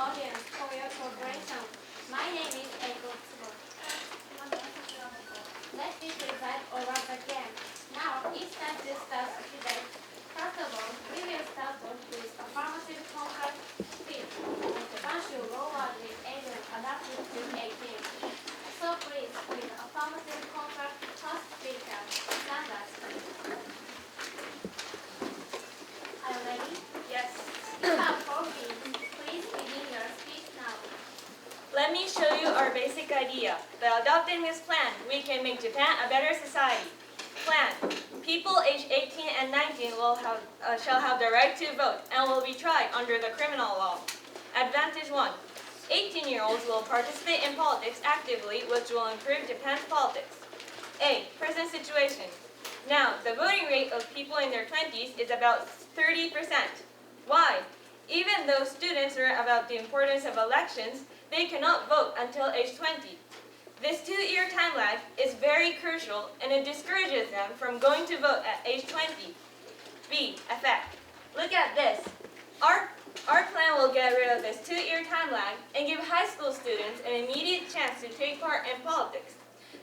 audience for your cooperation. My name is Eiko Tsubo. Let's be precise over again. Now, it's time to start the debate. First of all, we will start with affirmative contract speech. Japan should lower the age adapted to 18. So please, with affirmative contract first speaker, Sanders. Are you ready? Yes. You have 4 minutes. Please begin your speech now. Let me show you our basic idea. By adopting this plan, we can make Japan a better society. Plan. People aged 18 and 19 shall have the right to vote and will be tried under the criminal law. Advantage 1. 18-year-olds will participate in politics actively, which will improve Japan's politics. A. Present situation. Now, the voting rate of people in their 20s is about 30%. Why? Even though students learn about the importance of elections, they cannot vote until age 20. This 2-year time lag is very crucial and it discourages them from going to vote at age 20. B. Effect. Look at this. Our plan will get rid of this 2-year time lag and give high school students an immediate chance to take part in politics.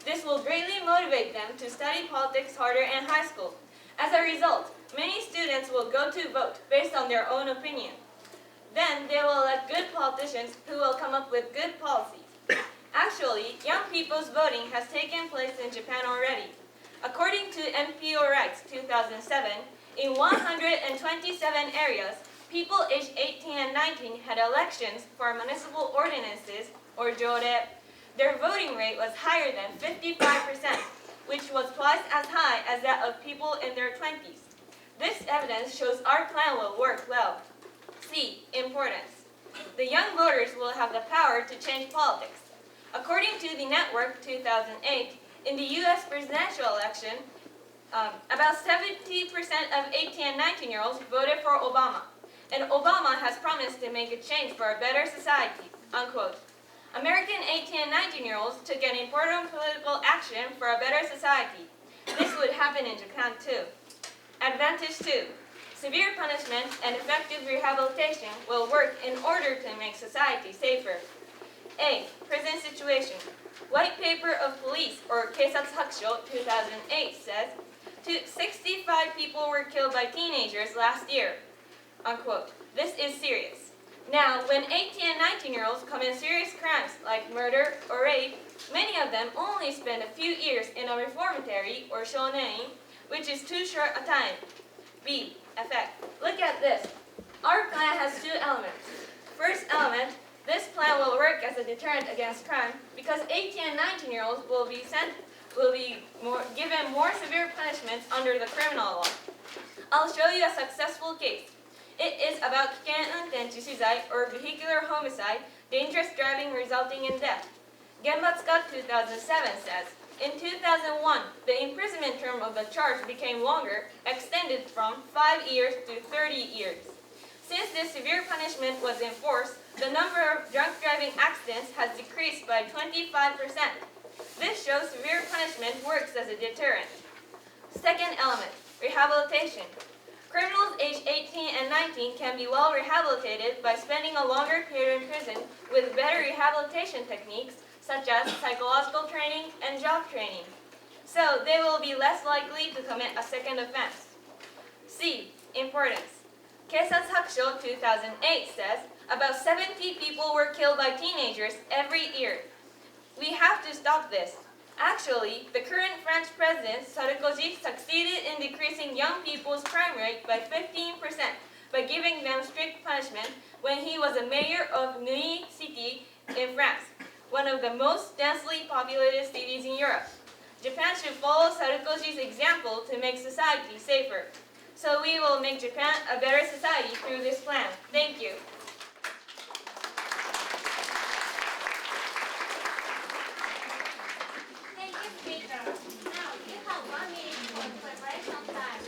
This will greatly motivate them to study politics harder in high school. As a result, many students will go to vote based on their own opinion. Then they will elect good politicians who will come up with good policies. Actually, young people's voting has taken place in Japan already. According to NPO Rights 2007, in 127 areas, people aged 18 and 19 had elections for municipal ordinances, or jore. Their voting rate was higher than 55%, which was twice as high as that of people in their 20s. This evidence shows our plan will work well. C. Importance. The young voters will have the power to change politics. According to the Network 2008, in the U.S. presidential election, about 70% of 18 and 19-year-olds voted for Obama, and Obama has promised to make a change for a better society, unquote. American 18 and 19-year-olds took an important political action for a better society. This would happen in Japan too. Advantage 2. Severe punishment and effective rehabilitation will work in order to make society safer. A. Present situation. White Paper of Police, or Keisatsu Hakusho 2008 says, 65 people were killed by teenagers last year, unquote. This is serious. Now, when 18 and 19-year-olds commit serious crimes like murder or rape, many of them only spend a few years in a reformatory or shonen, which is too short a time. B. Effect. Look at this. Our plan has 2 elements. First element, this plan will work as a deterrent against crime because 18 and 19-year-olds will be given more severe punishments under the criminal law. I'll show you a successful case. It is about kiken unten chishizai, or vehicular homicide, dangerous driving resulting in death. Genbatsuka 2007 says, in 2001, the imprisonment term of the charge became longer, extended from 5 years to 30 years. Since this severe punishment was enforced, the number of drunk driving accidents has decreased by 25%. This shows severe punishment works as a deterrent. Second element, rehabilitation. Criminals aged 18 and 19 can be well rehabilitated by spending a longer period in prison with better rehabilitation techniques such as psychological training and job training. So they will be less likely to commit a second offense. C. Importance. Keisatsu Hakusho 2008 says about 70 people were killed by teenagers every year. We have to stop this. Actually, the current French president, Sarkozy, succeeded in decreasing young people's crime rate by 15% by giving them strict punishment when he was a mayor of Neuilly City in France, one of the most densely populated cities in Europe. Japan should follow Sarkozy's example to make society safer. So we will make Japan a better society through this plan. Thank you. Thank you, speaker. Now, you have 1 minute for preparation time.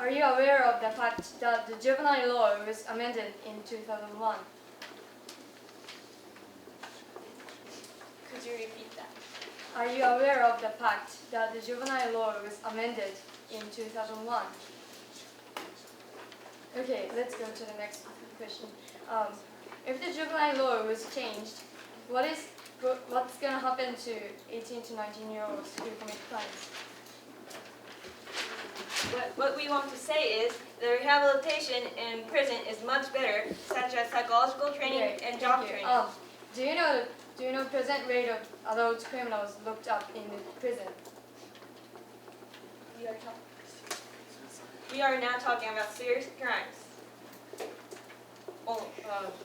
Are you aware of the fact that the juvenile law was amended in 2001? Could you repeat that? Are you aware of the fact that the juvenile law was amended in 2001? Okay, let's go to the next question. If the juvenile law was changed, what's going to happen to 18 to 19-year-olds who commit crimes? What we want to say is the rehabilitation in prison is much better, such as psychological training and job training. Do you know present rate of adult criminals looked up in the prison? We are now talking about serious crimes. Well,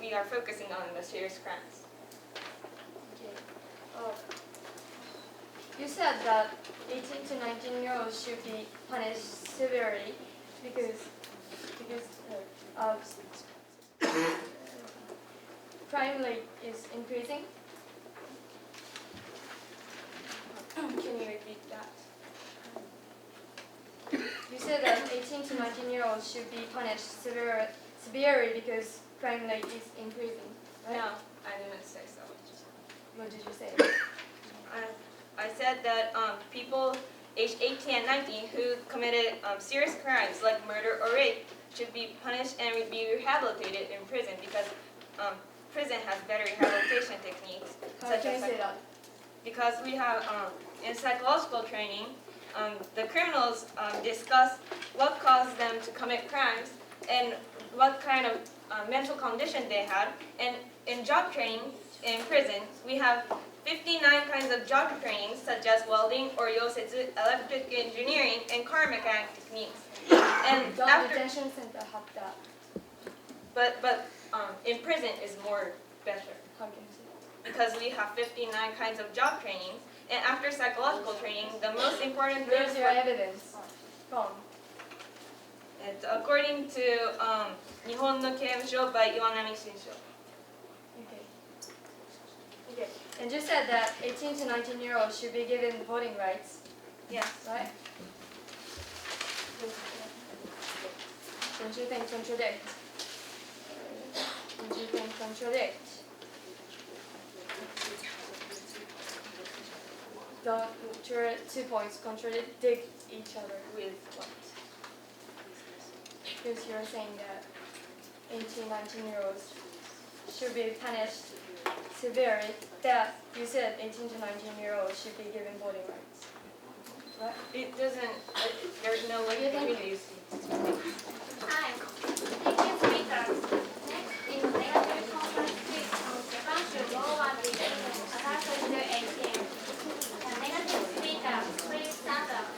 we are focusing on the serious crimes. Okay. You said that 18 to 19-year-olds should be punished severely because crime rate is increasing. Can you repeat that? You said that 18 to 19-year-olds should be punished severely because crime rate is increasing, right? No, I didn't say so. What did you say? I said that people aged 18 and 19 who committed serious crimes like murder or rape should be punished and be rehabilitated in prison because prison has better rehabilitation techniques. How can you say that? Because we have, in psychological training, the criminals discuss what caused them to commit crimes and what kind of mental condition they had. And in job training in prison, we have 59 kinds of job training, such as welding or yosetsu, electric engineering, and car mechanic techniques. And after detention center have that. But in prison is more better How can you say that? because we have 59 kinds of job training. And after psychological training, the most important thing Where's your evidence from? according to 日本の刑務所 by Iwanami Shinsho. Okay. Okay. And you said that 18 to 19-year-olds should be given voting rights, Yes. right? Don't you think contradict? Don't you think contradict? Don't your 2 points contradict each other? With what? Because you're saying that 18, 19-year-olds should be punished severely. That you said 18 to 19-year-olds should be given voting rights. Right? It doesn't. There's no way between these. Hi. Thank you, speakers. Next is negative conference speech on Japan should lower the age of adulthood to 18. The negative speaker, please stand up.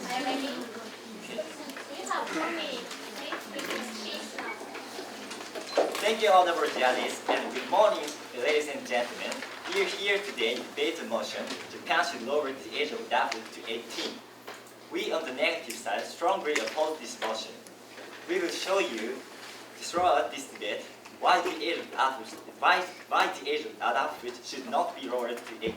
Are you ready? You have 4 minutes. Please begin speech now. Thank you, Honorable Judges, and good morning, ladies and gentlemen. We are here today to debate the motion Japan should lower the age of adulthood to 18. We on the negative side strongly oppose this motion. We will show you throughout this debate why the age of adulthood should not be lowered to 18.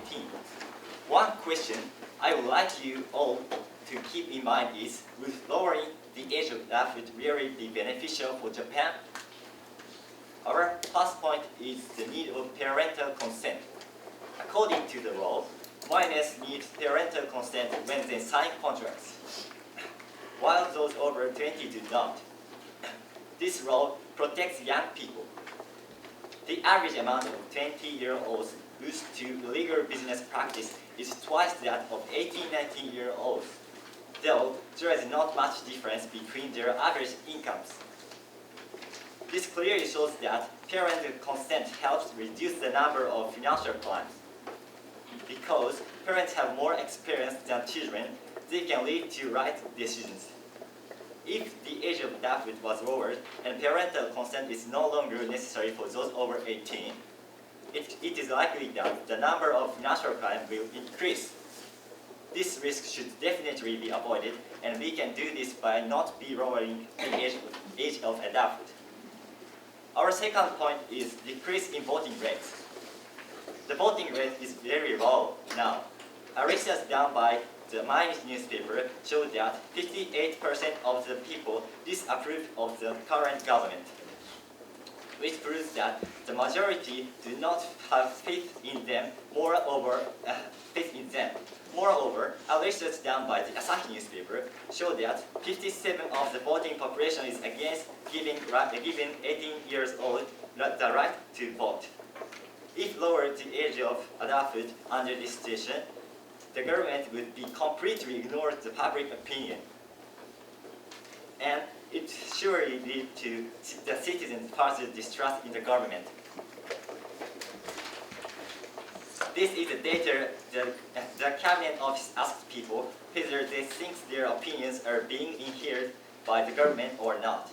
One question I would like you all to keep in mind is, will lowering the age of adulthood really be beneficial for Japan? Our first point is the need of parental consent. According to the law, minors need parental consent when they sign contracts, while those over 20 do not. This law protects young people. The average amount of 20-year-olds used to illegal business practice is twice that of 18, 19-year-olds, though there is not much difference between their average incomes. This clearly shows that parental consent helps reduce the number of financial crimes. Because parents have more experience than children, they can lead to right decisions. If the age of adulthood was lowered and parental consent is no longer necessary for those over 18, it is likely that the number of financial crimes will increase. This risk should definitely be avoided, and we can do this by not be lowering the age of adulthood. Our second point is decrease in voting rates. The voting rate is very low now. research done by the Mainichi newspaper showed that 58% of the people disapprove of the current government, which proves that the majority do not have faith in them. Moreover, a research done by the Asahi newspaper showed that 57% of the voting population is against giving 18 years old the right to vote. If lowered the age of adulthood under this situation, the government would be completely ignore the public opinion, and it surely lead to the citizens' further distrust in the government. This is the data the cabinet office asked people whether they think their opinions are being adhered by the government or not.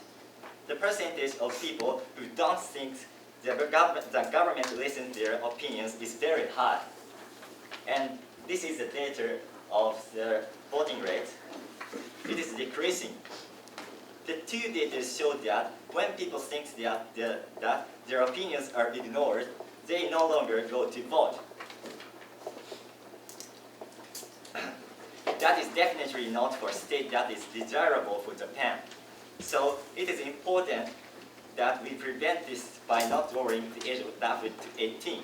The percentage of people who don't think the government listens to their opinions is very high. And this is the data of the voting rate. It is decreasing. The two data show that when people think that their opinions are ignored, they no longer go to vote. That is definitely not for a state that is desirable for Japan. So it is important that we prevent this by not lowering the age of adulthood to 18.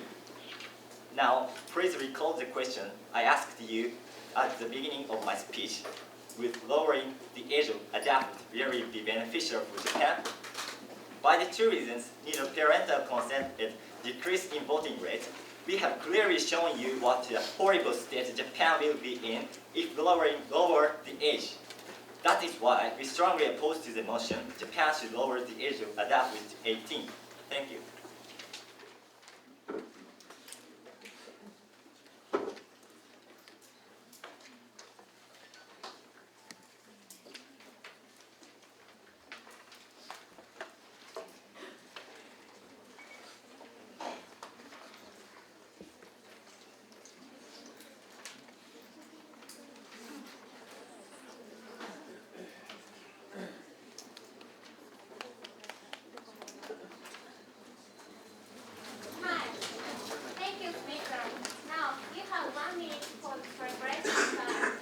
Now, please recall the question I asked you at the beginning of my speech. Would lowering the age of adulthood really be beneficial for Japan? By the two reasons, neither parental consent and decrease in voting rate, we have clearly shown you what a horrible state Japan will be in if lower the age. That is why we strongly oppose to the motion Japan should lower the age of adulthood to 18. Thank you. Hi. Thank you, speaker. Now, you have 1 minute for preparation time.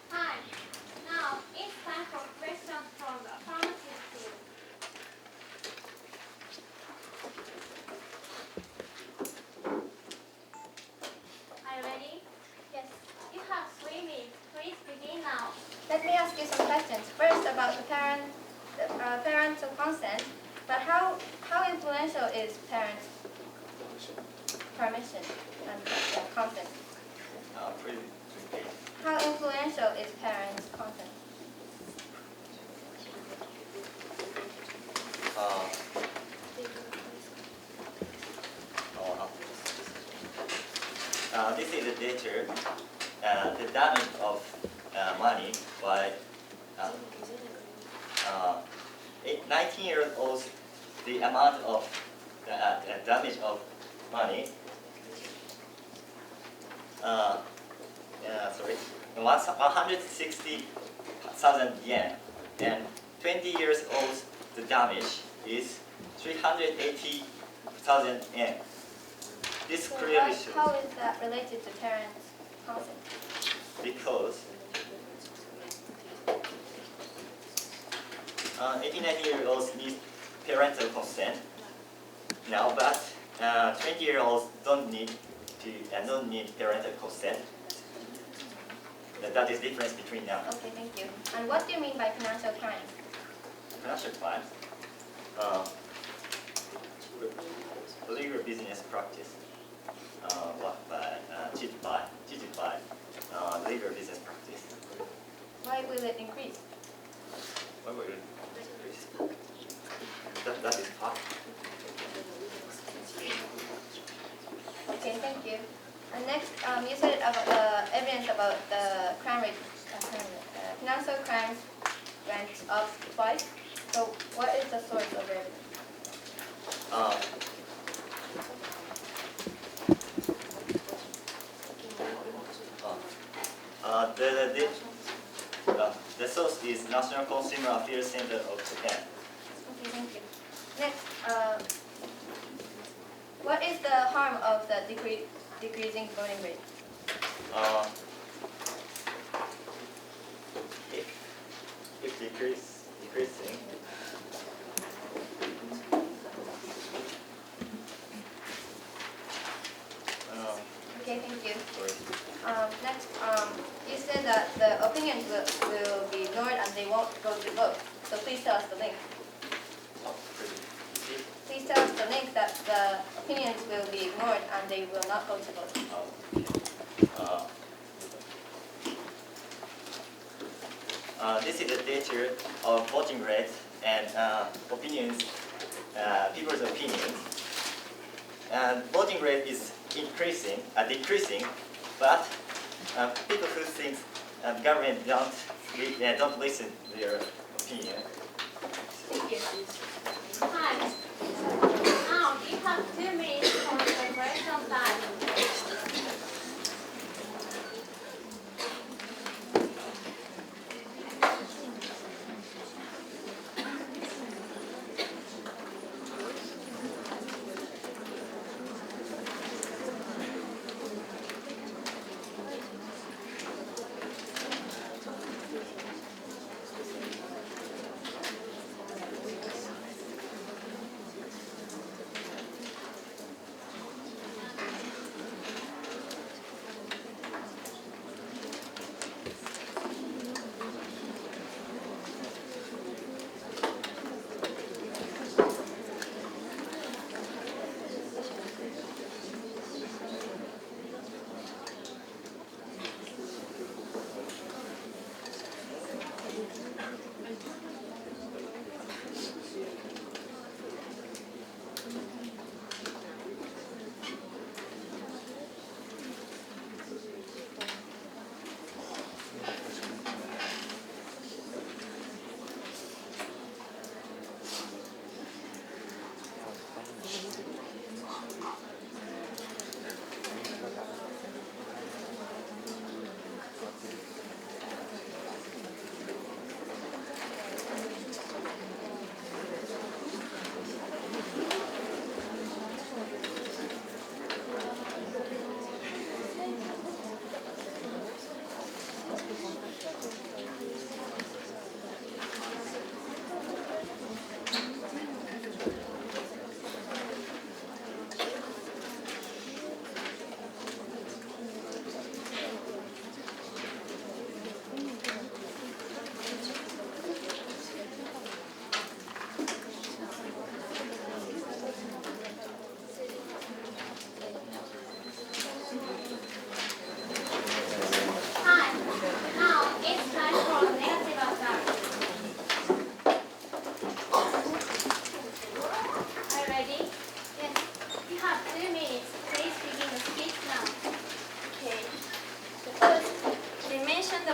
Hi. Now, it's time for questions from the affirmative team. Are you ready? Yes. You have 3 minutes. Please begin now. Let me ask you some questions. First, about the parental consent. But how influential is parents' permission and consent? Please repeat. How influential is parents' consent? This is the data, the damage of money by 19-year-olds, the amount of damage of money, 160,000 yen, and 20 years old, the damage is 380,000 yen. This So clearly shows how is that related to parents' consent? because 18-year-olds need parental consent now, but 20-year-olds don't need to to non-need parental consent. That is the difference between now. Okay, thank you. And what do you mean by financial crimes? Financial crimes, illegal business practice, cheated by legal business practice. Why will it increase? Why would it increase? That is hard. Okay, thank you. And next, you said about evidence about the crime rate, financial crimes went up twice. So what is the source of evidence? The source is National Consumer Affairs Center of Japan. Okay, thank you. Next, what is the harm of the decreasing voting rate? If decreasing, Okay, thank you. sorry. Next, you said that the opinions will be ignored and they won't go to vote. So please tell us the link. Please tell us the link that the opinions will be ignored and they will not go to vote. This is the data of voting rates and opinions, people's opinions. And voting rate is decreasing, but people who think government don't listen to their opinion. Thank you. Hi. Now you have 2 minutes for preparation time.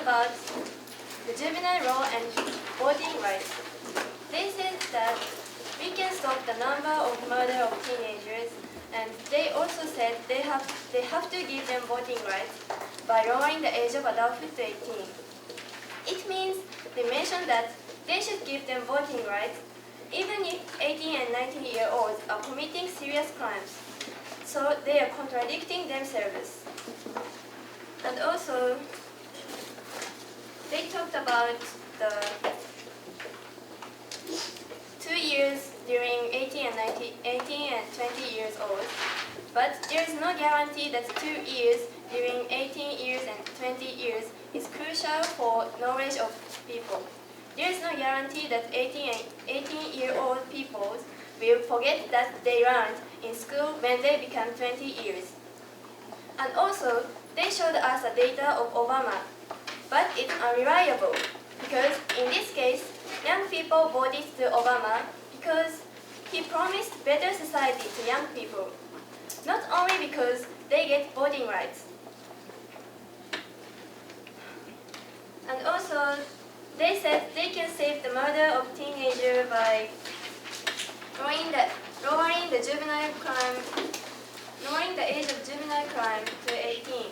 about the juvenile law and voting rights. They said that we can stop the number of murder of teenagers, and they also said they have to give them voting rights by lowering the age of adulthood to 18. It means they mentioned that they should give them voting rights even if 18 and 19-year-olds are committing serious crimes. So they are contradicting themselves. And also, they talked about the 2 years during 18 and 20 years old. But there is no guarantee that 2 years during 18 years and 20 years is crucial for knowledge of people. There is no guarantee that 18-year-old people will forget that they learned in school when they become 20 years. And also, they showed us the data of Obama, but it's unreliable because in this case, young people voted to Obama because he promised better society to young people, not only because they get voting rights. And also, they said they can save the murder of teenagers by lowering the age of juvenile crime to 18.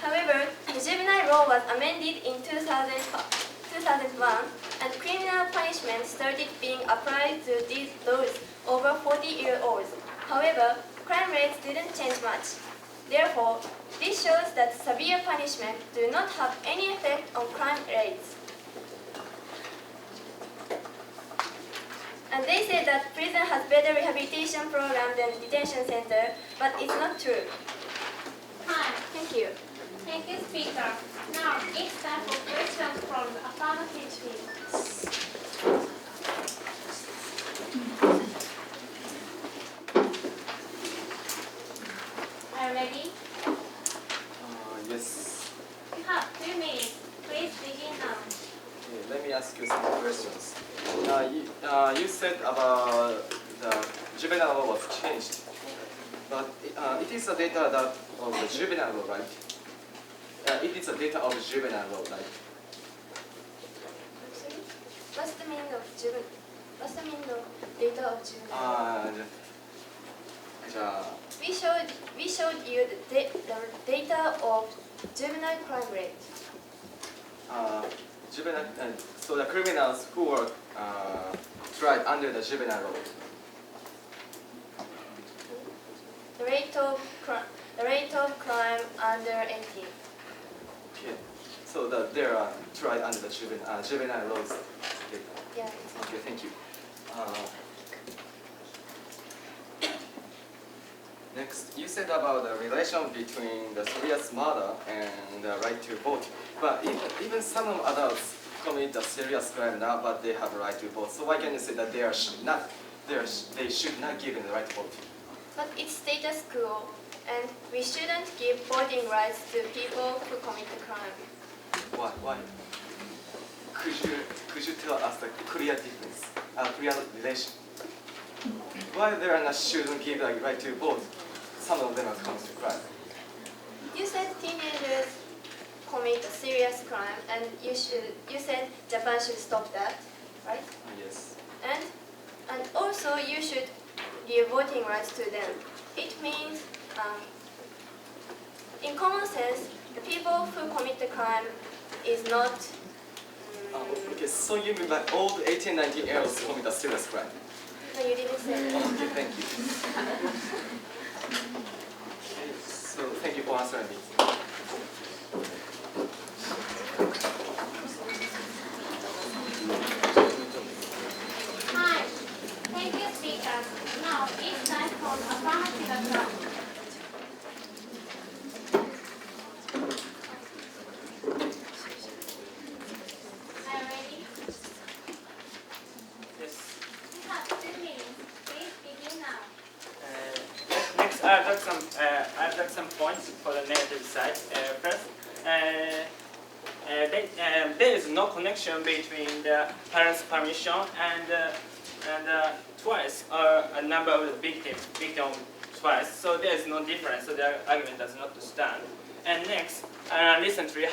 However, the juvenile law was amended in 2001, and criminal punishment started being applied to these those over 40-year-olds. However, crime rates didn't change much. Therefore, this shows that severe punishment do not have any effect on crime rates. And they say that prison has better rehabilitation program than detention center, but it's not true. Hi. Thank you. Thank you, speaker. Now it's time for questions from the affirmative field. Are you ready? Yes. You have 2 minutes. Please begin now. Okay, let me ask you some questions. You said about the juvenile law was changed, but it is the data that of the juvenile law, right? It is the data of juvenile law, right? What's the meaning of data of juvenile? We showed you the data of juvenile crime rate. So the criminals who were tried under the juvenile law. The rate of crime under 18. Okay. So they are tried under the juvenile laws. Okay. Yeah. Okay. Thank you. Next, you said about the relation between the serious murder and the right to vote. But even some of adults commit a serious crime now, but they have the right to vote. So why can you say that they should not give them the right to vote? But it's status quo, and we shouldn't give voting rights to people who commit a crime. Why? Could you tell us the clear difference, clear relation? Why they are not shouldn't give the right to vote? Some of them are comes to crime. You said teenagers commit a serious crime, and you said Japan should stop that, right? Yes. And also you should give voting rights to them. It means, in common sense, the people who commit the crime is not. Okay, so you mean by all the 18, 19 year olds commit a serious crime? No, you didn't say that. Okay, thank you. So thank you for answering me. Hi. Thank you, speaker. Now it's time for the affirmative action. Are you ready? Yes. You have 2 minutes. Please begin now. Next, I've got some points for the negative side. First, there is no connection between the parents' permission and twice or a number of the victim twice. So there is no difference. So the argument does not stand. And next, recently,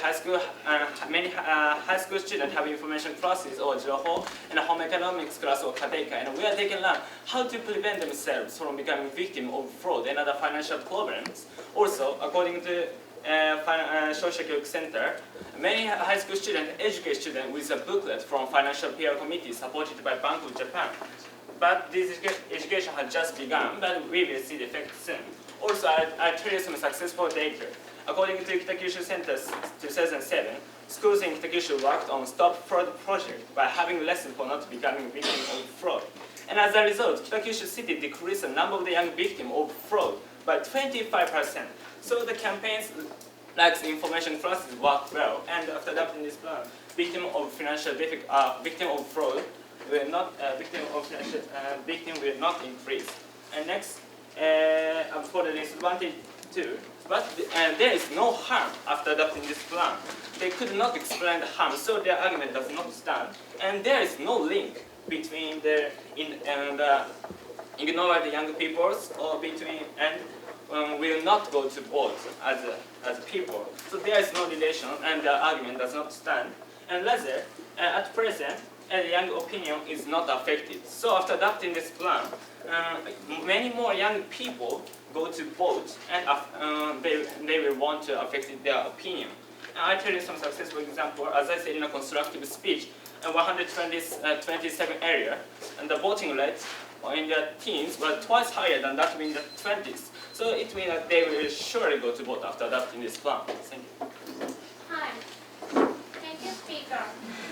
many high school students have information classes or Joho and a home economics class or Kateika, and where they can learn how to prevent themselves from becoming victim of fraud and other financial problems. Also, according to Social Security Center, many high school students educate students with a booklet from Financial Peer Committee supported by Bank of Japan. But this education has just begun, but we will see the effect soon. Also, I tell you some successful data. According to Kitakyushu Center's 2007, schools in Kitakyushu worked on Stop Fraud project by having lessons for not becoming victims of fraud. And as a result, Kitakyushu City decreased the number of the young victims of fraud by 25%. So the campaigns like the information classes worked well. And after adopting this plan, victim of fraud will not victim will not increase. And next, for the disadvantage too, but there is no harm after adopting this plan. They could not explain the harm, so their argument does not stand. And there is no link between the ignore the young peoples or between and will not go to vote as people. So there is no relation, and the argument does not stand. And rather, at present, the young opinion is not affected. So after adopting this plan, many more young people go to vote, and they will want to affect their opinion. And I tell you some successful example. As I said in a constructive speech, in 127 area, and the voting rate in the teens was twice higher than that in the 20s. So it means that they will surely go to vote after adopting this plan. Thank you. Hi. Thank you, speaker.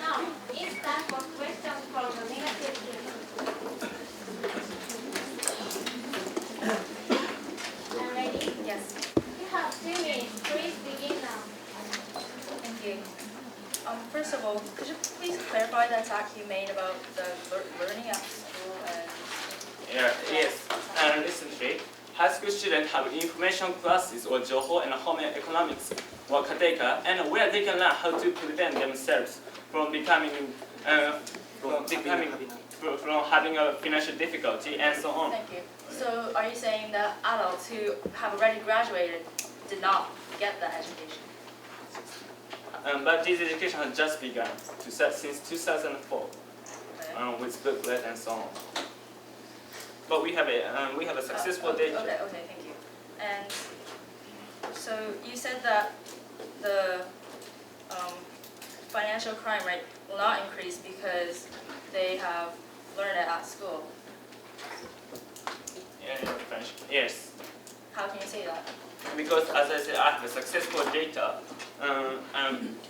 Now, it's time for questions from the negative team. Are you ready? Yes. You have 2 minutes. Please begin now. Thank you. First of all, could you please clarify the attack you made about the learning at school and... Yes, and recently, high school students have information classes or Joho and home economics or Kateka, and where they can learn how to prevent themselves from from having a financial difficulty and so on. Thank you. So are you saying that adults who have already graduated did not get that education? But this education has just begun since 2004 Okay. with booklet and so on. But we have a successful data. Okay, thank you. And so you said that the financial crime rate will not increase because they have learned it at school. Yes. How can you say that? Because as I said, I have a successful data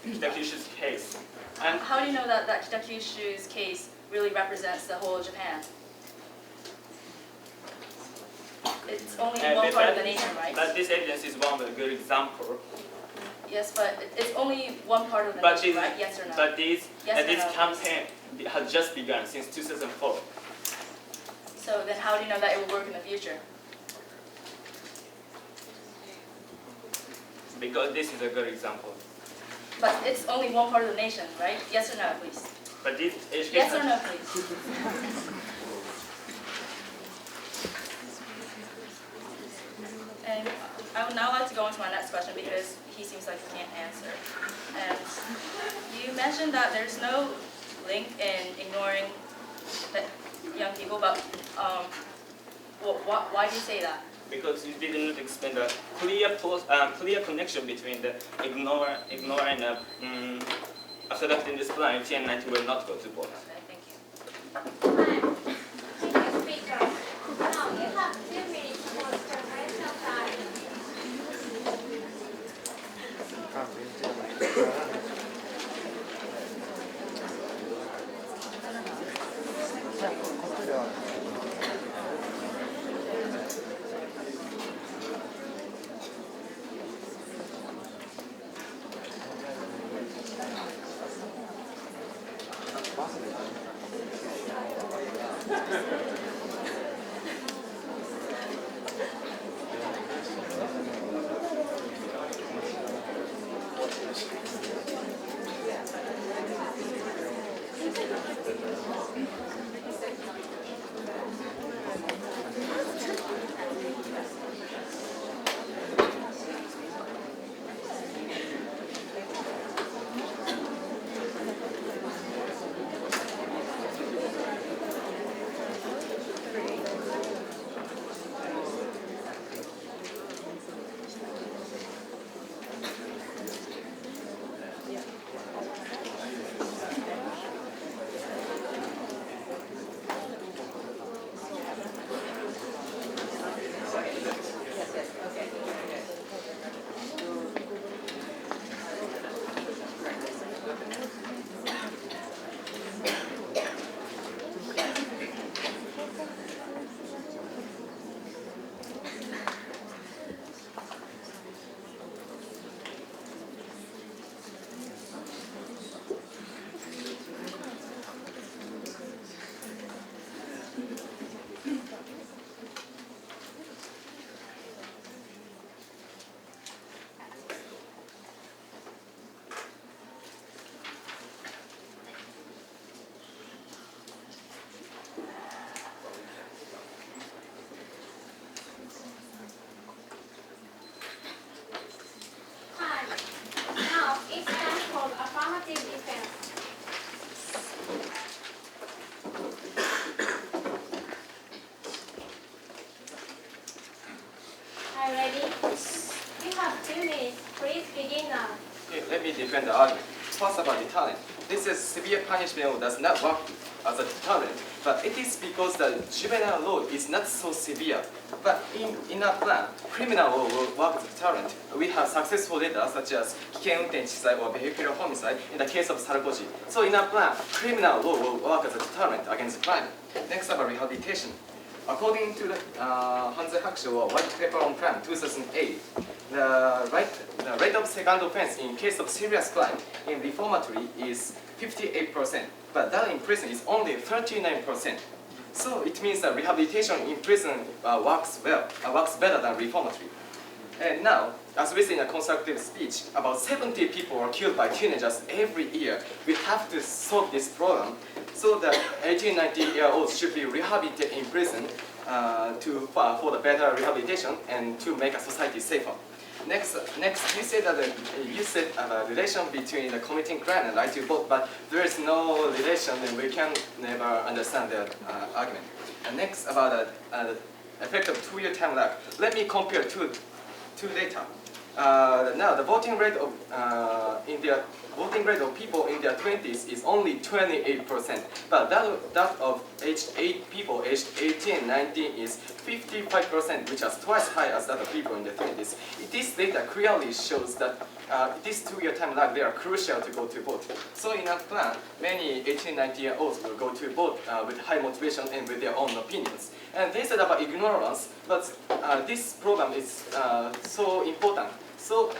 Kitakyushu's case. And How do you know that Kitakyushu's case really represents the whole of Japan? It's only one part of the nation, right? But this evidence is one good example. Yes, but it's only one part of the But nation, this, right? Yes or no? but this, Yes or this no, campaign has just begun since 2004. So then how do you know that it will work in the future? Because this is a good example. But it's only one part of the nation, right? Yes or no, please? But this education Yes or no, please? And I would now like to go on to my next question because he seems like he can't answer. And you mentioned that there's no link in ignoring the young people, but why do you say that? because you didn't explain the clear connection between the ignore and after adopting this plan, 10 and 90 will not go to both. Okay, thank you. Time. Thank you, speaker. Now you have 2 minutes for preparation time. はい、ready? You have 2 minutes. Please begin now. Okay, let me defend the argument. First about deterrent. This is severe punishment does not work as a deterrent, but it is because the juvenile law is not so severe. But in our plan, criminal law will work as a deterrent. We have successful data such as 危険運転致死or vehicular homicide in the case of Sarkozy. So in our plan, criminal law will work as a deterrent against crime. Next about rehabilitation. According to the HEnDA White Paper on Crime 2008, the rate of second offense in case of serious crime in reformatory is 58%, but that in prison is only 39%. So it means that rehabilitation in prison works better than reformatory. And now, as we say in a constructive speech, about 70 people are killed by teenagers every year. We have to solve this problem so that 18, 19-year-olds should be rehabilitated in prison for the better rehabilitation and to make a society safer. Next, you said that you said a relation between the committing crime and right to vote, but there is no relation, and we can never understand the argument. And next, about the effect of 2-year time lag. Let me compare two data. Now, the voting rate of people in their 20s is only 28%, but that of people aged 18 and 19 is 55%, which is twice high as that of people in their 20s. This data clearly shows that this 2-year time lag, they are crucial to go to vote. So in our plan, many 18, 19-year-olds will go to vote with high motivation and with their own opinions. And they said about ignorance, but this problem is so important. So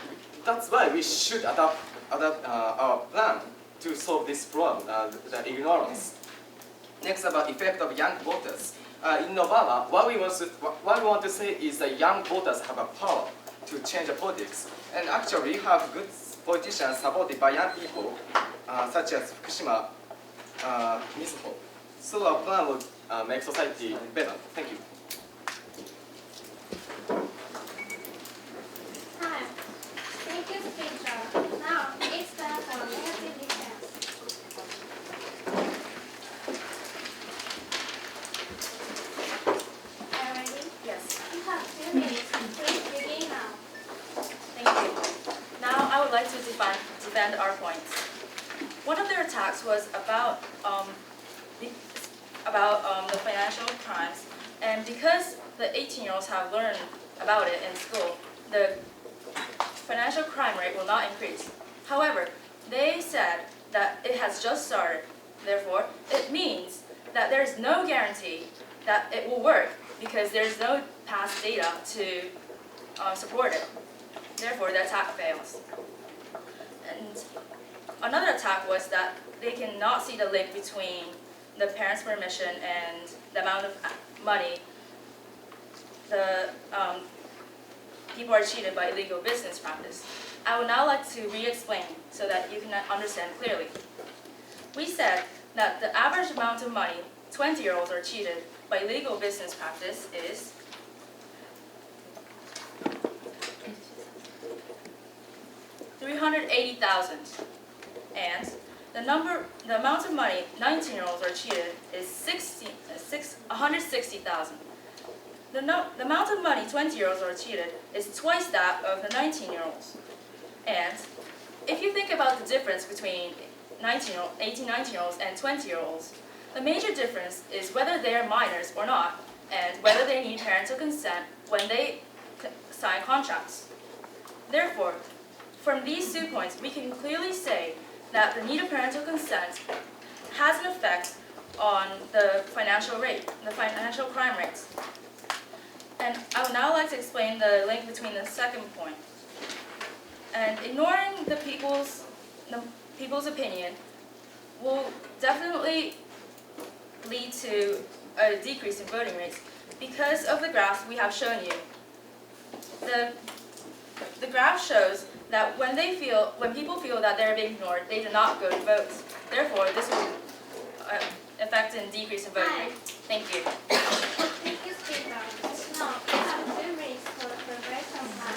that's why we should adapt our plan to solve this problem, the ignorance. Next, about effect of young voters. In Obama, what we want to say is that young voters have a power to change the politics. And actually, we have good politicians supported by young people, such as Fukushima Mizuho. So our plan will make society better. Thank you. Time. Thank you, speaker. Now, it's time for negative defense. Are you ready? Yes. You have 2 minutes. Please begin now. Thank you. Now I would like to defend our points. One of their attacks was about the financial crimes, and because the 18-year-olds have learned about it in school, the financial crime rate will not increase. However, they said that it has just started. Therefore, it means that there is no guarantee that it will work because there is no past data to support it. Therefore, the attack fails. And another attack was that they cannot see the link between the parents' permission and the amount of money the people are cheated by illegal business practice. I would now like to re-explain so that you can understand clearly. We said that the average amount of money 20-year-olds are cheated by illegal business practice is $380,000, and the amount of money 19-year-olds are cheated is $160,000. The amount of money 20-year-olds are cheated is twice that of the 19-year-olds. And if you think about the difference between 18, 19-year-olds and 20-year-olds, the major difference is whether they are minors or not, and whether they need parental consent when they sign contracts. Therefore, from these 2 points, we can clearly say that the need of parental consent has an effect on the financial crime rates. And I would now like to explain the link between the second point. And ignoring the people's opinion will definitely lead to a decrease in voting rates because of the graphs we have shown you. The graph shows that when people feel that they're being ignored, they do not go to vote. Therefore, this will affect a decrease in voting rate. Thank you. Thank you, speaker. Now, you have 2 minutes for the progression plan.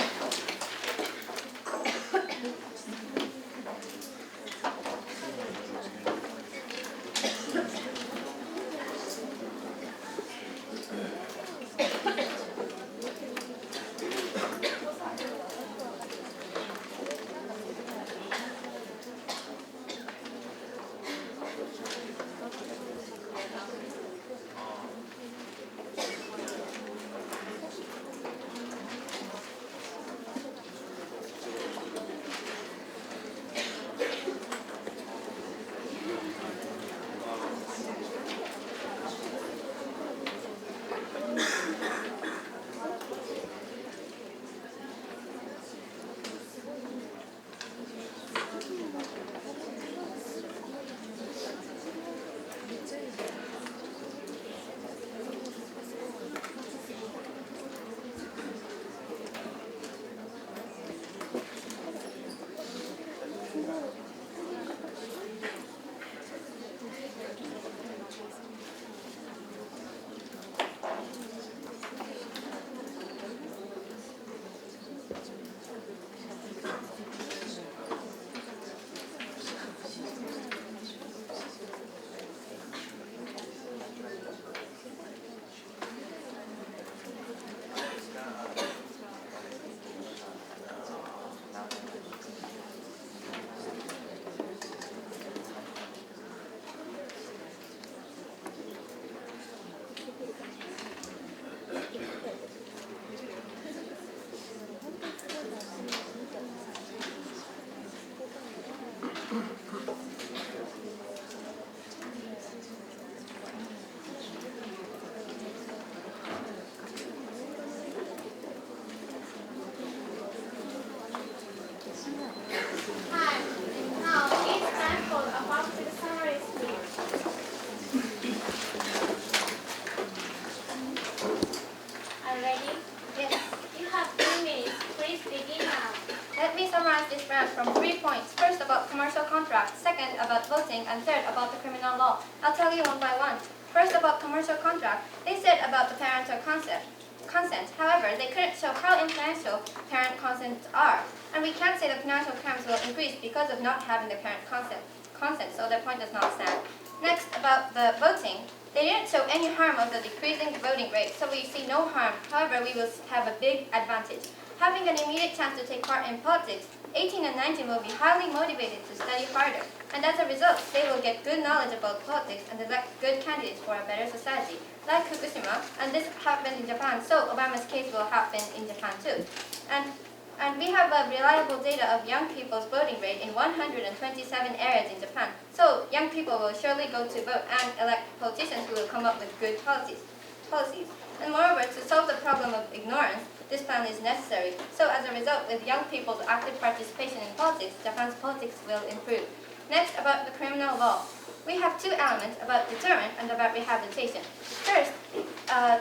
Are you ready? Yes. You have 3 minutes. Please begin now. Let me summarize this round from 3 points. First, about commercial contracts. Second, about voting. And third, about the criminal law. I'll tell you one by one. First, about commercial contract. They said about the parental consent. However, they couldn't show how influential parent consents are. And we can't say that financial crimes will increase because of not having the parent consent, so their point does not stand. Next, about the voting. They didn't show any harm of the decreasing voting rate, so we see no harm. However, we will have a big advantage. Having an immediate chance to take part in politics, 18 and 19 will be highly motivated to study harder. And as a result, they will get good knowledge about politics and elect good candidates for a better society. Like Fukushima, and this happened in Japan, so Obama's case will happen in Japan too. And we have a reliable data of young people's voting rate in 127 areas in Japan. So young people will surely go to vote and elect politicians who will come up with good policies. And moreover, to solve the problem of ignorance, this plan is necessary. So as a result, with young people's active participation in politics, Japan's politics will improve. Next, about the criminal law. We have 2 elements, about deterrent and about rehabilitation. First,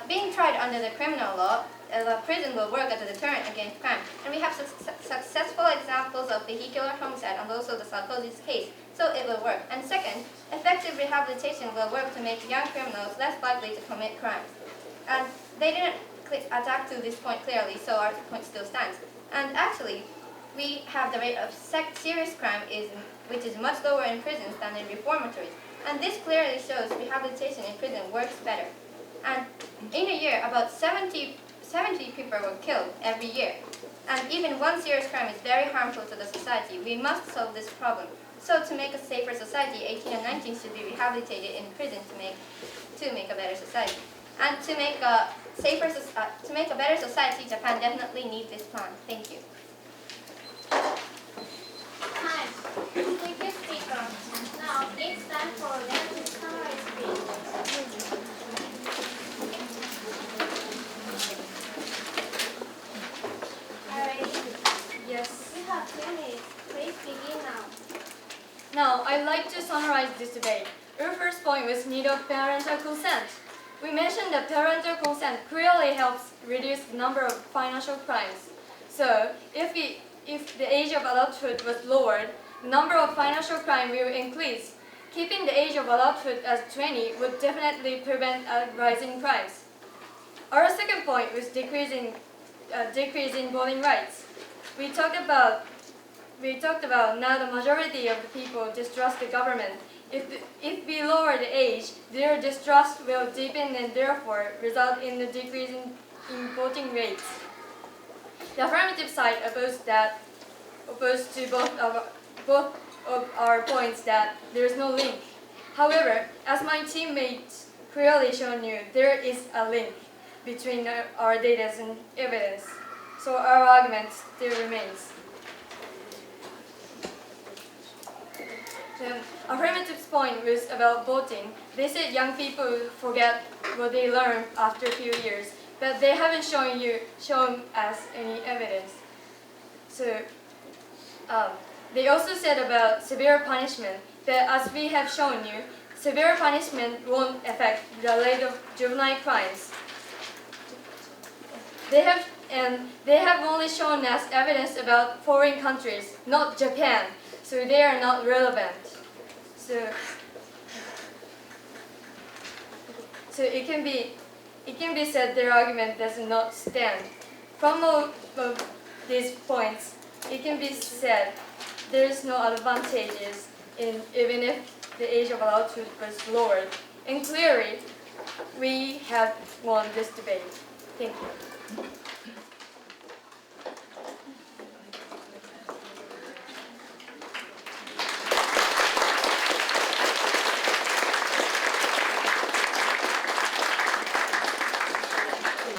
being tried under the criminal law, the prison will work as a deterrent against crime. And we have successful examples of vehicular homicide and also the Sarkozy's case, so it will work. And second, effective rehabilitation will work to make young criminals less likely to commit crimes. And they didn't attack to this point clearly, so our point still stands. And actually, we have the rate of serious crime which is much lower in prisons than in reformatories. And this clearly shows rehabilitation in prison works better. And in a year, about 70 people were killed every year. And even one serious crime is very harmful to the society. We must solve this problem. So to make a safer society, 18 and 19 should be rehabilitated in prison to make a better society. And to make a better society, Japan definitely needs this plan. Thank you. Time. Thank you, speaker. Now it's time for them to summarize speech. Are you ready? Yes. You have 2 minutes. Please begin now. Now, I'd like to summarize this debate. Our first point was need of parental consent. We mentioned that parental consent clearly helps reduce the number of financial crimes. So, if the age of adulthood was lowered, the number of financial crime will increase. Keeping the age of adulthood as 20 would definitely prevent rising crimes. Our second point was decreasing voting rights. We talked about now the majority of the people distrust the government. If we lower the age, their distrust will deepen and therefore result in a decrease in voting rates. The affirmative side opposed to both of our points that there is no link. However, as my teammates clearly shown you, there is a link between our data and evidence. So our argument still remains. The affirmative point was about voting. They said young people forget what they learned after a few years, but they haven't shown us any evidence. So they also said about severe punishment, but as we have shown you, severe punishment won't affect the rate of juvenile crimes. They have only shown us evidence about foreign countries, not Japan, so they are not relevant. So it can be said their argument does not stand. From all of these points, it can be said there is no advantages even if the age of adulthood was lowered. And clearly, we have won this debate. Thank you.